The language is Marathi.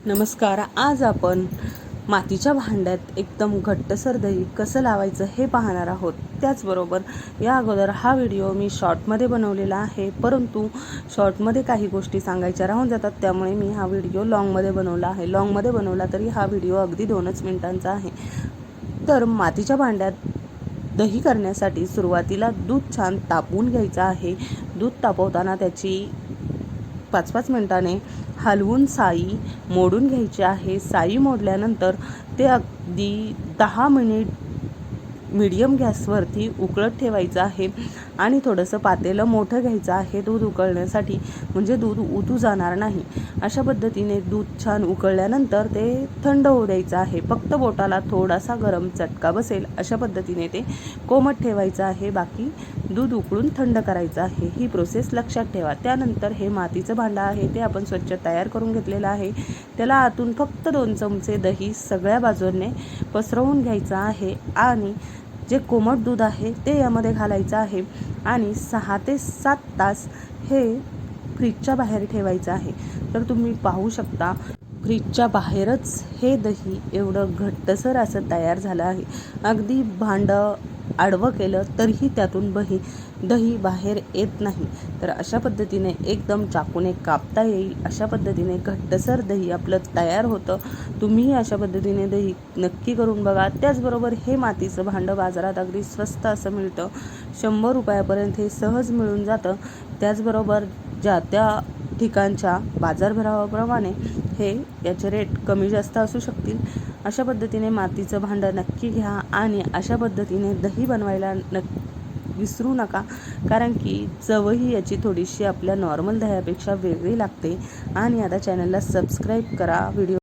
नमस्कार. आज आपण मातीच्या भांड्यात एकदम घट्टसर दही कसं लावायचं हे पाहणार आहोत. त्याचबरोबर या अगोदर हा व्हिडिओ मी शॉर्टमध्ये बनवलेला आहे, परंतु शॉर्टमध्ये काही गोष्टी सांगायच्या राहून जातात, त्यामुळे मी हा व्हिडिओ लॉंगमध्ये बनवला आहे. लॉंगमध्ये बनवला तरी हा व्हिडिओ अगदी 2च मिनिटांचा आहे. तर मातीच्या भांड्यात दही करण्यासाठी सुरुवातीला दूध छान तापवून घ्यायचं आहे. दूध तापवताना त्याची 5-5 मिनिटाने हलवून साई मोडून घ्यायची आहे. साई मोडल्यानंतर ते अगदी 10 मिनिट मीडियम गॅसवरती उकळत ठेवायचं आहे आणि थोडंसं पातेलं मोठं घ्यायचं आहे दूध उकळण्यासाठी, म्हणजे दूध उतू जाणार नाही. अशा पद्धतीने दूध छान उकळल्यानंतर ते थंड होऊ द्यायचं आहे. फक्त बोटाला थोडासा गरम चटका बसेल अशा पद्धतीने ते कोमट ठेवायचं आहे. बाकी दूध उकळून थंड करायचं आहे. ही प्रोसेस लक्षात ठेवा. त्यानंतर हे मातीचं भांडं आहे ते आपण स्वच्छ तयार करून घेतलेलं आहे. त्याला आतून फक्त 2 चमचे दही सगळ्या बाजूने पसरवून घ्यायचं आहे आणि जे कोमट दूध आहे ते यामध्ये घालायचं आहे आणि 6 ते 7 तास हे फ्रीजच्या बाहेर ठेवायचं आहे. तर तुम्ही पाहू शकता फ्रीजच्या बाहेरच हे दही एवढं घट्टसर असं तयार झालं आहे. अगदी भांडं आडवं केलं तरीही त्यातून दही बाहेर येत नाही. तर अशा पद्धतीने एकदम चाकूने कापता येईल अशा पद्धतीने घट्टसर दही आपलं तयार होतं. तुम्ही अशा पद्धतीने दही नक्की करून बघा. त्याचबरोबर हे मातीचं भांडं बाजारात अगदी स्वस्त असं मिळतं. 100 रुपयापर्यंत हे सहज मिळून जातं. त्याचबरोबर ज्या त्या ठिकाणच्या बाजारभावाप्रमाणे हे याचे रेट कमी जास्त असू शकतील. अशा पद्धतीने मातीचं भांडं नक्की घ्या आणि अशा पद्धतीने दही बनवायला विसरू नका, कारण की चवही याची थोडीशी आपल्या नॉर्मल दह्यापेक्षा वेगळी लागते. आणि आता चॅनलला सबस्क्राईब करा. व्हिडिओ